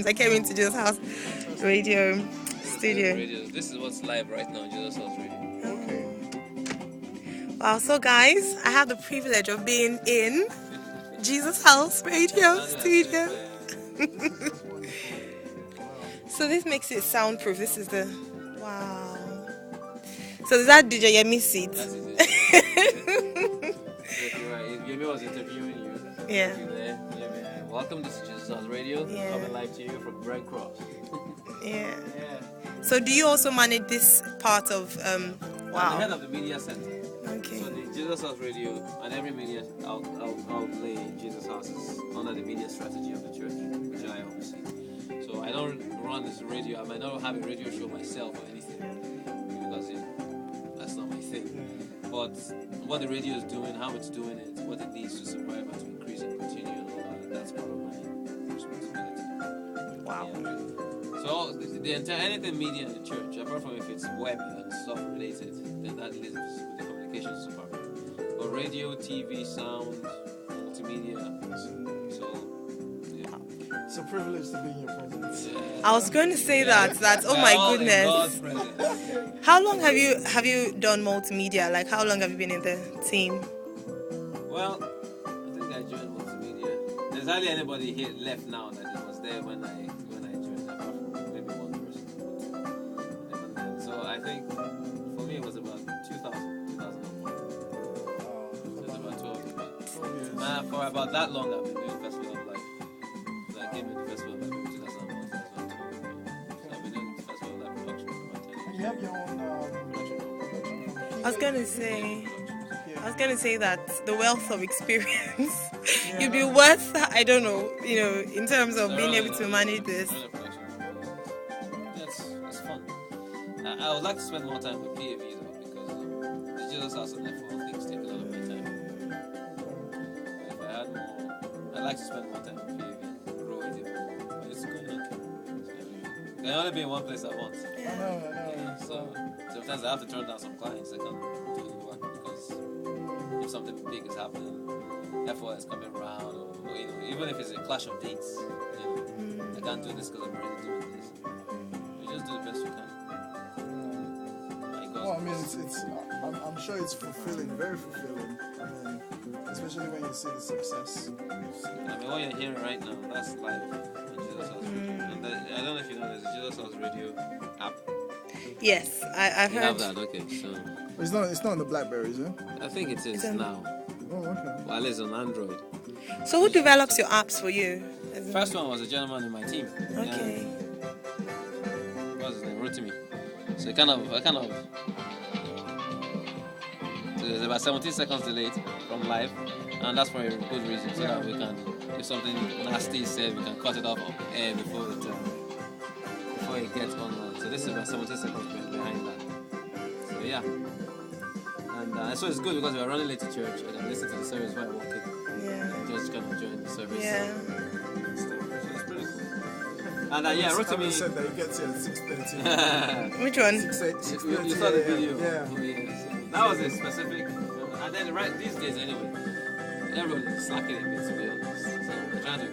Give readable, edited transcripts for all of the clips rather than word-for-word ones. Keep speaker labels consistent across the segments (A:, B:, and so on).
A: I came into Jesus House Radio studio.
B: This is what's live right now, Jesus House Radio.
C: Okay.
A: Wow, so guys, I have the privilege of being in Jesus House Radio studio. So this makes it soundproof. This is the wow. So is that DJ Yemi's seat?
B: That's it. If Yemi was interviewing you,
A: Yeah.
B: you there, Yemi, welcome to Jesus House Radio.
A: Yeah.
B: Coming live to you from Brent Cross.
A: Yeah.
B: Yeah.
A: So do you also manage this part of
B: I'm the head
A: wow.
B: of the media center.
A: Okay.
B: So the Jesus House Radio and every media outlay in Jesus House is under the media strategy of the church, which I oversee. So I don't run this radio. I might not have a radio show myself or anything because that's not my thing. But what the radio is doing, how it's doing it, what it needs to survive and to increase and continue, and all that's part of my responsibility.
A: Wow.
B: Yeah. So the entire anything media in the church, apart from if it's web and stuff related, then that lives with the communications department. But radio, TV, sound, multimedia. So yeah.
C: It's a privilege to be in your presence.
A: I was going to say that oh my goodness. How long have you done multimedia? Like how long have you been in the team?
B: Well, I think I joined multimedia. There's hardly anybody here left now that was there when I joined, apart from maybe one person. So I think for me it was about 2001. So it's about 12 years. For about that long I've been doing Festival of Life. So I came into Festival of Life in 2001. So I've been doing Festival of Life production for about 10 years.
C: You have your own
A: I was going to say that the wealth of experience you'd be worth, I don't know, in terms of being able to manage this.
B: That's fun. I would like to spend more time with PAV though, because the Jesus House and F1 things take a lot of my time. But if I had more, I'd like to spend more time with PAV and grow with it. But it's going okay. I can only be in one place at once.
C: I know.
B: So sometimes I have to turn down some clients. I can't do the work because if something big is happening, F1 is coming around, or even if it's a clash of dates, I can't do this because I'm already doing this. We just do the best we can.
C: Well, I mean, I'm sure it's fulfilling, very fulfilling. I mean, especially when you see the success.
B: I mean, what you're hearing right now, that's live on Jesus House Radio. And I don't know if you know, there's a Jesus House Radio app.
A: Yes, I've
B: You
A: heard.
B: have that, okay. So
C: It's not on the Blackberries, eh?
B: I think it is
A: on-
B: now.
C: Oh, okay.
B: Well, it's on Android.
A: So who develops your apps for you?
B: First one was a gentleman in my team.
A: Okay.
B: What's his name? Rotimi. So I kind of. So there's about 17 seconds delayed from live, and that's for a good reason, so that we can, if something nasty is said, we can cut it off air before it gets online. So this is about 17 seconds behind that. So yeah. And so it's good because we're running late to church and I listen to the service while walking.
A: Yeah.
B: Just kind of join the service.
A: Yeah.
B: And stuff. So it's pretty cool. And yeah, Rotimi.
C: You said that you get to at 6:30.
A: Which one?
C: 6:30.
B: You saw the video.
C: Yeah.
B: Oh, yeah. So that was a specific. And then right these days anyway, everyone is slacking a bit to be honest. So we're trying to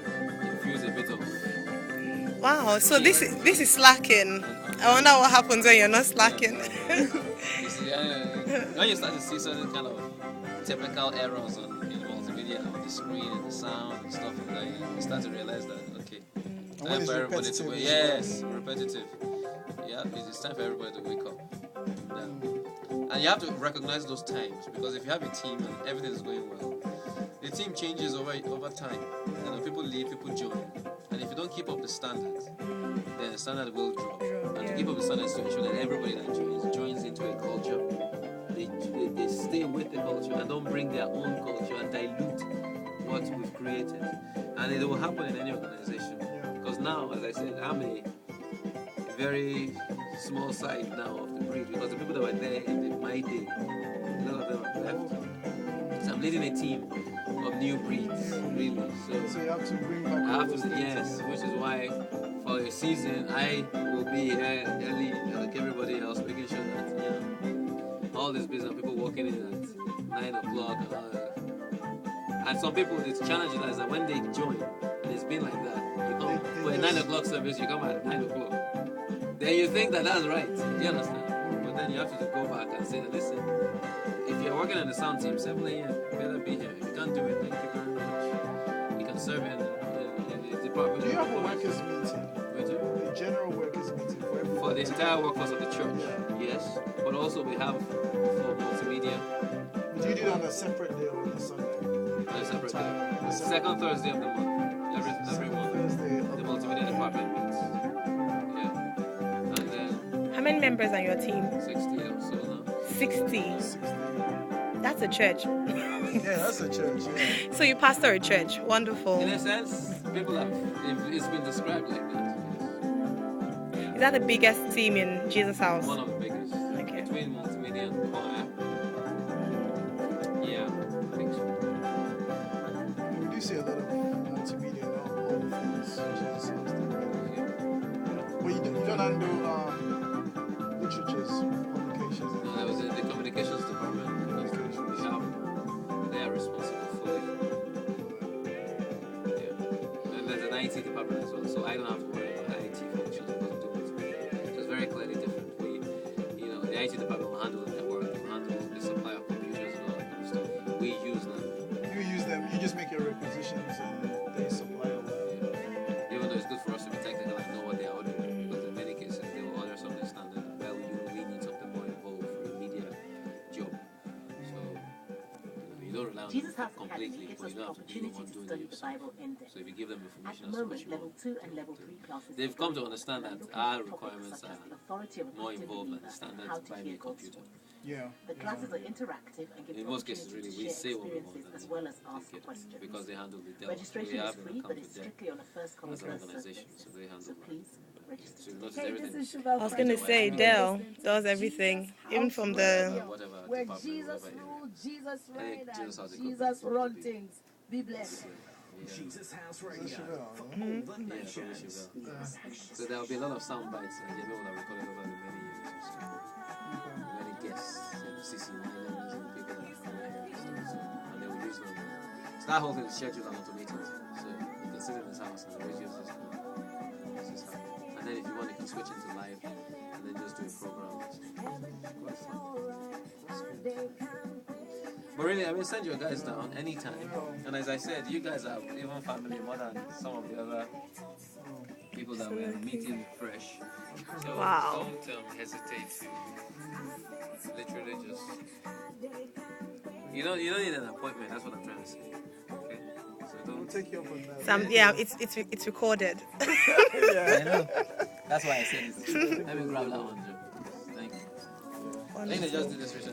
B: infuse a bit of.
A: Wow. So this is slacking. I wonder what happens when you're not slacking.
B: You see, when you start to see certain kind of typical errors on multimedia, on the screen and the sound and stuff like that, you start to realize that okay,
C: when
B: time
C: it's
B: for everybody to
C: repetitive
B: wake.
C: as well.
B: Yes, repetitive. Yeah, it's time for everybody to wake up. And you have to recognize those times because if you have a team and everything is going well, the team changes over time. And when people leave, people join. And if you don't keep up the standards, then the standard will drop. And to keep up the standards to ensure that everybody that joins into a culture, they stay with the culture and don't bring their own culture and dilute what we've created. And it will happen in any organization. Because now, as I said, I'm a very small side now of the breed because the people that were there in my day, a lot of them have left. So I'm leading a team of new breeds, really.
C: So you have to bring back.
B: I have to say yes, which is why for a season I will be here early like everybody else, making sure that all this business, people walking in at 9 o'clock and all that. And some people, the challenge is that when they join and it's been like that. You come
C: They
B: for a
C: just-
B: 9 o'clock service, you come at 9 o'clock. Then you think that that's right. Do you understand? But then you have to go back and say, listen, if you're working on the sound team, 7 a.m., you better be here. If you can't do it, thank you very much. You can serve in the department.
C: Do you have a workers' meeting?
B: We do.
C: A general workers' meeting for everyone?
B: For the entire workforce of the church,
C: Yeah.
B: yes. But also we have for multimedia,
C: Do you do it on a separate day or on a Sunday?
B: on a separate day.
C: Time.
B: Second Thursday of the month. Every month.
C: Thursday of
B: The multimedia department meets. Yeah. And then
A: How many members on your team?
B: 60 or so now.
A: 60.
C: 60.
A: That's a church.
C: Yeah, that's a church. Yeah.
A: So you pastor a church. Wonderful.
B: In a sense, people have, it's been described like that.
A: Is that the biggest team in Jesus' house?
B: One of the biggest.
A: Okay.
B: Between multimedia and choir. Yeah, I think so.
C: We do see a lot of multimedia now, all the things. Jesus loves them. But you don't handle literatures, publications.
B: No, there was the communications department. We have, they are responsible for it. Yeah. And there's an IT department as well, so I don't have to worry about IT functions because we do multimedia. So it's very clearly different. We, the IT department will handle the network, will handle the supply of computers and all that kind of stuff. We use them.
C: You use them, you just make your requisitions and they supply all that.
B: Even though it's good for us to be technical and know what they are ordering, because in many cases they will order something standard. Well, we need something more involved for a media job. So you don't rely on
D: Jesus
B: them
D: House
B: completely,
D: Academy gives
B: but
D: us
B: you
D: the
B: don't have to be the
D: opportunity
B: one
D: to
B: doing
D: study
B: it
D: the
B: yourself.
D: Bible in depth.
B: So if you give them
D: At
B: information
D: the
B: as to what
D: moment,
B: you
D: level
B: want,
D: 2 and level 3 classes.
B: they've come to understand that
D: looking
B: our
D: at topics
B: requirements
D: such
B: are
D: as the authority of a
B: more
D: Christian
B: involved than
D: believer
B: the standard
D: and how to
B: buy me
D: hear
B: a
D: God's
B: computer.
D: voice.
C: Yeah.
D: The classes are interactive and give
B: In
D: you
B: most cases, really,
D: opportunity
B: we
D: to
B: say
D: share
B: what we want
D: experiences
B: and
D: as well as
B: they
D: ask
B: get it
D: questions.
B: because they handle the Dell.
D: Registration
B: We
D: is
B: have an
D: free,
B: account
D: but it's
B: with them
D: strictly on a first come
B: as an
D: first served
B: organization,
D: basis.
B: so they handle
D: So
B: them.
D: please
B: So
D: register.
B: you notice
E: Hey,
B: everything
E: this is
B: is
A: I was going to say Dell does everything, even from the...
B: whatever
E: where
B: department,
E: Jesus
B: whatever area.
E: ruled, Jesus reigned,
B: Jesus has
E: and
B: a good
E: Jesus
B: place
E: run
B: to be.
E: things. Be blessed.
B: Yeah.
F: Jesus House
C: That's
F: Radio.
C: Chevelle,
F: For
C: yeah.
F: all the
B: Yeah, so we
F: nations.
B: should go. So there will be a lot of sound bites that you know that recorded over the many years. So many guests, CC Miners and people that have come here and stuff. So, and they will use them. So that whole thing is scheduled and automated. So you can sit in this house and the radio system. This is how. And then if you want, you can switch into live and then just do a program. Quite fun. But really, I mean, send your guys down anytime. And as I said, you guys are even family more than some of the other people that we're meeting fresh. So
A: Wow.
B: don't hesitate to literally just. You don't need an appointment. That's what I'm trying to say. Okay. So
C: We'll
B: don't.
C: take you up on that.
A: Some, yeah, it's recorded.
B: I know. That's why I said it. Let me grab that one, Joe. Thank you. I think they just did this recently.